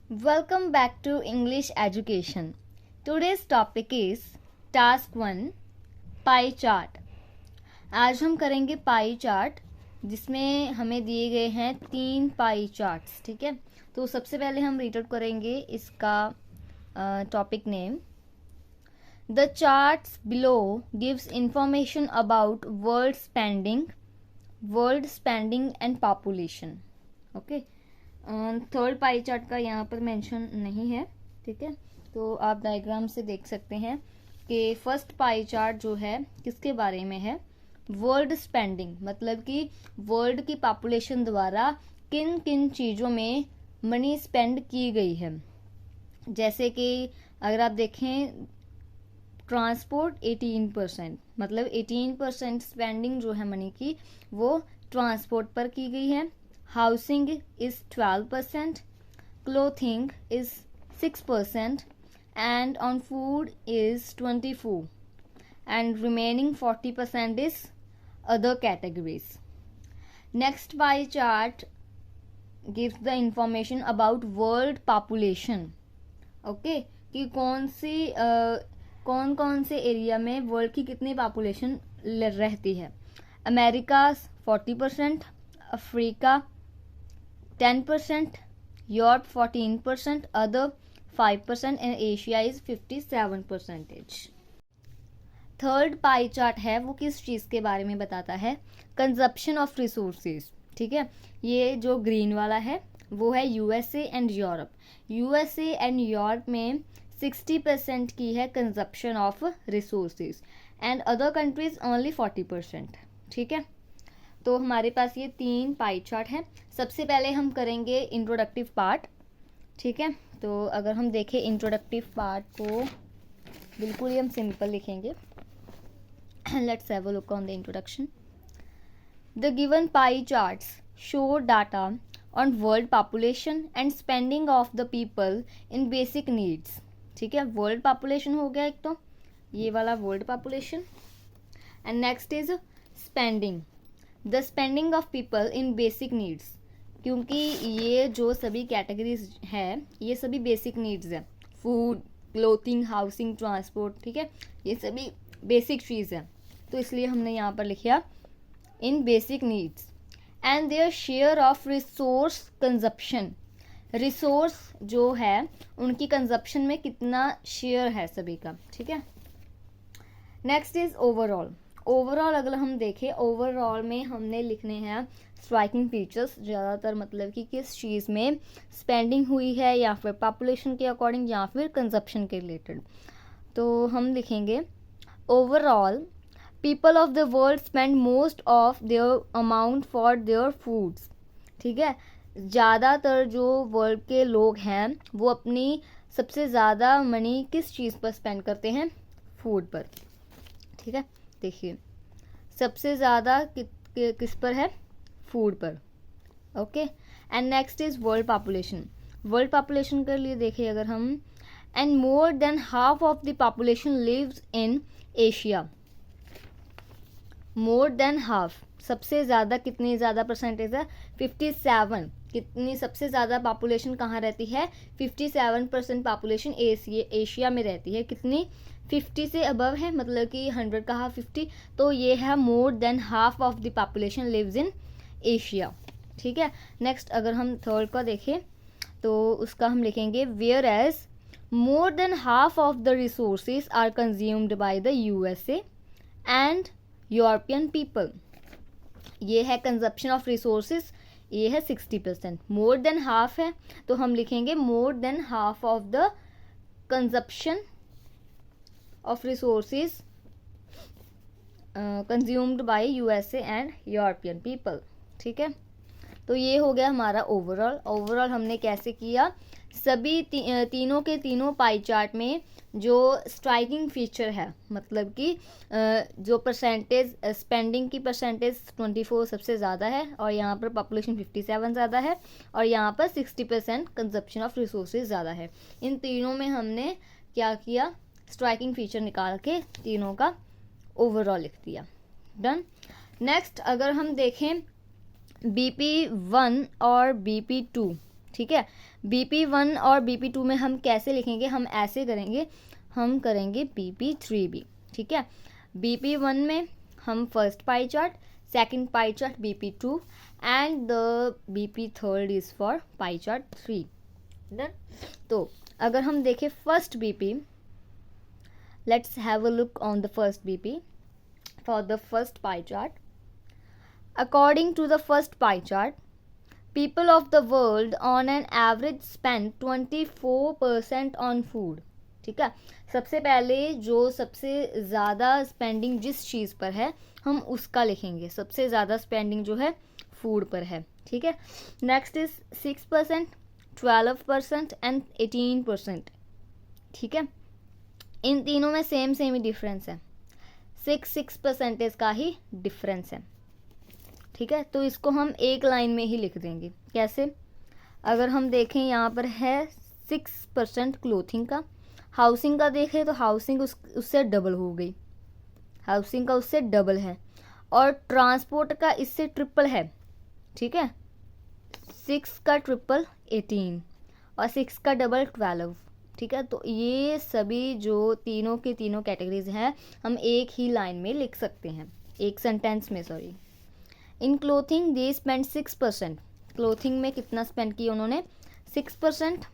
Welcome back to English Education. Today's topic is Task 1 Pie Chart. आज हम करेंगे pie chart जिसमें हमें दिए गए हैं 3 पाई चार्ट्स. ठीक है, तो सबसे पहले हम रीड आउट करेंगे इसका topic name. The charts below gives information about world spending and population. Okay, third pie chart का यहाँ पर मेंशन नहीं है. ठीक है, तो आप डायग्राम से देख सकते हैं कि फर्स्ट पाई चार्ट जो है किसके बारे में है. वर्ल्ड स्पेंडिंग, मतलब कि वर्ल्ड की पॉपुलेशन द्वारा किन किन चीज़ों में मनी स्पेंड की गई है. जैसे कि अगर आप देखें ट्रांसपोर्ट 18%, मतलब 18% स्पेंडिंग जो है मनी की वो ट्रांसपोर्ट पर की गई है. Housing is 12%, clothing is 6%, and on food is 24%, and remaining 40% is other categories. Next pie chart gives the information about world population. Okay, कि कौन कौन से एरिया में वर्ल्ड की कितनी पॉपुलेशन रहती है. America 40%, Africa 10%, Europe 14%, other 5%, and Asia is 57%. Third pie chart है वो किस चीज़ के बारे में बताता है. Consumption of resources. ठीक है, ये जो ग्रीन वाला है वो है USA and Europe. USA and Europe में 60% की है consumption of resources and other countries only 40%. ठीक है, तो हमारे पास ये 3 पाई चार्ट हैं. सबसे पहले हम करेंगे इंट्रोडक्टिव पार्ट. ठीक है, तो अगर हम देखें इंट्रोडक्टिव पार्ट को बिल्कुल ही हम सिंपल लिखेंगे. Let's have a look on the introduction. The given pie charts show data on world population and spending of the people in basic needs. ठीक है, वर्ल्ड पॉपुलेशन हो गया एक, तो ये वाला world population. And next is spending, the spending of people in basic needs, क्योंकि ये जो सभी कैटेगरीज है ये सभी बेसिक नीड्स है. Food, clothing, housing, transport. ठीक है, ये सभी बेसिक चीज़ है, तो इसलिए हमने यहाँ पर लिखा in basic needs. And their share of resource consumption, resource जो है उनकी कंजप्शन में कितना शेयर है सभी का. ठीक है, नेक्स्ट इज ओवरऑल. ओवरऑल अगर हम देखें, ओवरऑल में हमने लिखने हैं स्ट्राइकिंग फीचर्स, ज़्यादातर मतलब कि किस चीज़ में स्पेंडिंग हुई है या फिर पॉपुलेशन के अकॉर्डिंग या फिर कंजप्शन के रिलेटेड. तो हम लिखेंगे overall people of the world spend most of their amount for their foods. ठीक है, ज़्यादातर जो वर्ल्ड के लोग हैं वो अपनी सबसे ज़्यादा मनी किस चीज़ पर स्पेंड करते हैं, फूड पर. ठीक है, देखिए सबसे ज़्यादा किस पर है, फूड पर. Okay, and next is world population. World population के लिए देखिए अगर हम, and more than half of the population lives in Asia. More than half, सबसे ज़्यादा कितनी ज़्यादा परसेंटेज है, 57. कितनी सबसे ज़्यादा पॉपुलेशन कहाँ रहती है, 57% पॉपुलेशन एशिया में रहती है. कितनी, 50 से अबव है, मतलब कि 100 का हाफ 50, तो ये है more than half of the population lives in Asia. ठीक है, नेक्स्ट अगर हम थर्ड का देखें तो उसका हम लिखेंगे whereas more than half of the resources are consumed by the USA and European people. ये है कंजप्शन ऑफ रिसोर्सेज, ये है 60%. मोर देन हाफ है तो हम लिखेंगे मोर than half of the consumption of resources consumed by USA and European people. ठीक है, तो ये हो गया हमारा ओवरऑल. ओवरऑल हमने कैसे किया, सभी तीनों के तीनों पाई चार्ट में जो स्ट्राइकिंग फीचर है, मतलब कि जो परसेंटेज स्पेंडिंग की परसेंटेज 24 सबसे ज़्यादा है, और यहाँ पर पॉपुलेशन 57 ज़्यादा है, और यहाँ पर 60% कंजप्शन ऑफ रिसोर्सेज ज़्यादा है. इन तीनों में हमने क्या किया, स्ट्राइकिंग फीचर निकाल के तीनों का ओवरऑल लिख दिया. डन. नेक्स्ट अगर हम देखें BP1 और BP2, ठीक है। BP1 और BP2 में हम कैसे लिखेंगे, हम ऐसे करेंगे, हम करेंगे BP3 भी, ठीक है। BP1 में हम first pie chart, second pie chart BP2 and the BP3 is for pie chart 3 done. तो अगर हम देखें first BP, let's have a look on the first BP for the first pie chart. According to the first pie chart, people of the world on an average spend 24% on food, ठीक है। सबसे पहले जो सबसे ज़्यादा spending जिस चीज़ पर है हम उसका लिखेंगे, सबसे ज़्यादा स्पेंडिंग जो है फूड पर है, ठीक है। नेक्स्ट इज 6%, 12% एंड 18%, ठीक है। इन तीनों में सेम ही डिफरेंस है, 6% का ही डिफरेंस है, ठीक है। तो इसको हम एक लाइन में ही लिख देंगे। कैसे, अगर हम देखें यहाँ पर है 6% क्लोथिंग का, हाउसिंग का देखें तो हाउसिंग उससे डबल हो गई, हाउसिंग का उससे डबल है, और ट्रांसपोर्ट का इससे ट्रिपल है, ठीक है। 6 का ट्रिपल 18 और 6 का डबल 12, ठीक है। तो ये सभी जो तीनों के तीनों कैटेगरीज हैं हम एक ही लाइन में लिख सकते हैं, एक सेंटेंस में, sorry. In clothing they spend 6%, clothing में कितना स्पेंड किया उन्होंने, 6%।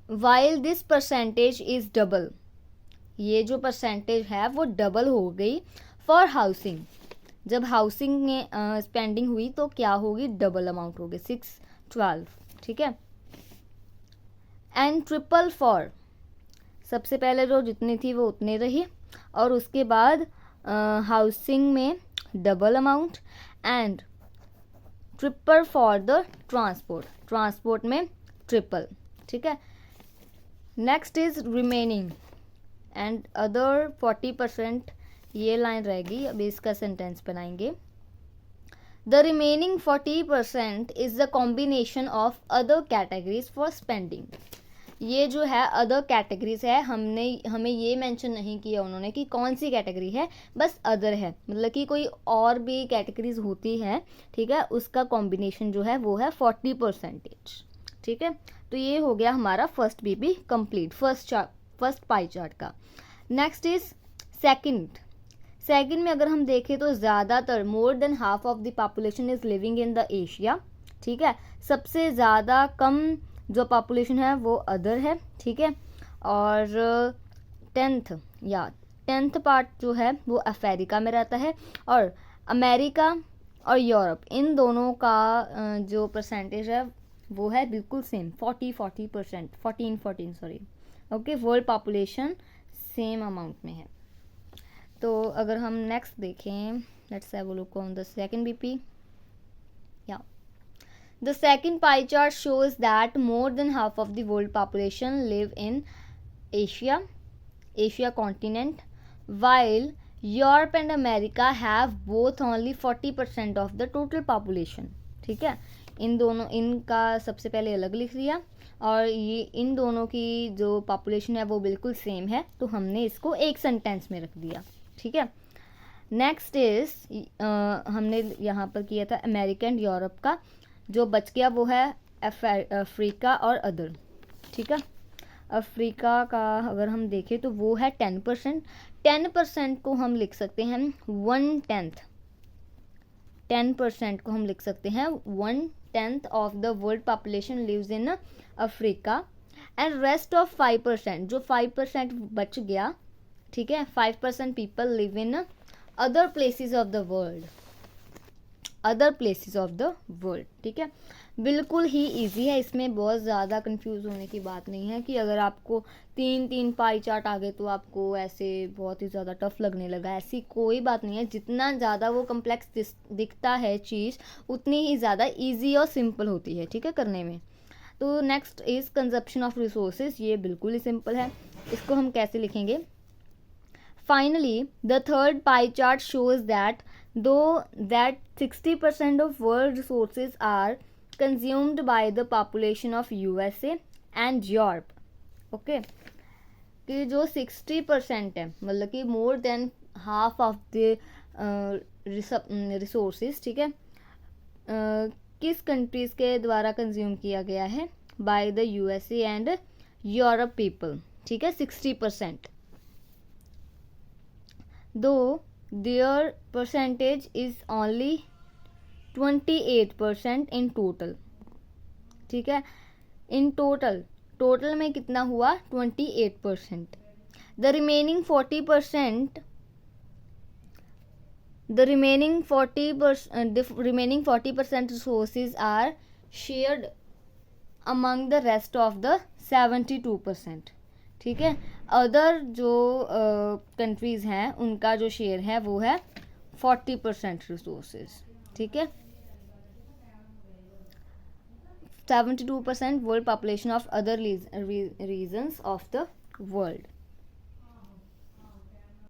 While this percentage is double, ये जो परसेंटेज है वो डबल हो गई फॉर हाउसिंग, जब हाउसिंग में स्पेंडिंग हुई तो क्या होगी, डबल अमाउंट होगी, 6, 12, ठीक है। एंड ट्रिपल फॉर, सबसे पहले जो जितनी थी वो उतनी रही, और उसके बाद हाउसिंग में double amount, and triple for the transport, transport में ट्रिपल, ठीक है। Next is remaining and other 40%, ये लाइन रहेगी, अभी इसका सेंटेंस बनाएंगे। The remaining 40% is the combination of other categories for spending, ये जो है अदर कैटेगरीज है, हमें ये मेंशन नहीं किया उन्होंने कि कौन सी कैटेगरी है, बस अदर है, मतलब कि कोई और भी कैटेगरीज होती है, ठीक है, उसका कॉम्बिनेशन जो है वो है 40%, ठीक है। तो ये हो गया हमारा first BP complete, first pie chart का। नेक्स्ट इज सेकंड में अगर हम देखें तो ज़्यादातर मोर than half of the population is living in the Asia, ठीक है। सबसे ज़्यादा कम जो पॉपुलेशन है वो अदर है, ठीक है। और 10th पार्ट जो है वो अफ्रीका में रहता है, और अमेरिका और यूरोप, इन दोनों का जो परसेंटेज है वो है बिल्कुल same, 40% 14 sorry, okay. World population same amount में है। तो अगर हम नेक्स्ट देखें, let's have a look on the second BP. The second pie chart shows that more than half of the world population live in Asia continent, while Europe and America have both only 40% of the total population, ठीक है। इन दोनों, इनका सबसे पहले अलग लिख दिया, और ये इन दोनों की जो पॉपुलेशन है वो बिल्कुल सेम है, तो हमने इसको एक सेंटेंस में रख दिया, ठीक है। नेक्स्ट इज हमने यहाँ पर किया था अमेरिका एंड यूरोप का, जो बच गया वो है अफ्रीका और अदर, ठीक है। अफ्रीका का अगर हम देखें तो वो है 10% को हम लिख सकते हैं 1/10, 10% को हम लिख सकते हैं 1/10 of the world population lives in Africa, and rest of 5%, जो 5% बच गया, ठीक है, 5% people live in other places of the world, ठीक है। बिल्कुल ही इजी है, इसमें बहुत ज़्यादा कंफ्यूज होने की बात नहीं है कि अगर आपको 3 पाई चार्ट आ गए तो आपको ऐसे बहुत ही ज़्यादा टफ लगने लगा, ऐसी कोई बात नहीं है। जितना ज़्यादा वो कम्प्लेक्स दिखता है चीज़, उतनी ही ज़्यादा ईजी और सिंपल होती है, ठीक है, करने में। तो next is consumption of resources, ये बिल्कुल ही सिंपल है, इसको हम कैसे लिखेंगे। Finally the third pie chart shows that though that 60% of world resources are consumed by the population of USA and Europe, okay, कि जो 60% है, मतलब कि मोर than half of the resources, ठीक है, किस कंट्रीज के द्वारा कंज्यूम किया गया है? By the USA and Europe people, ठीक है 60%, though their percentage is only 28% in total, ठीक है, इन टोटल में कितना हुआ 28%। The remaining 40% resources are shared among the rest of the 72%, ठीक है। अदर जो कंट्रीज हैं उनका जो शेयर है वो है 40% रिसोर्सेज, ठीक है। 72% world population of other regions of the world.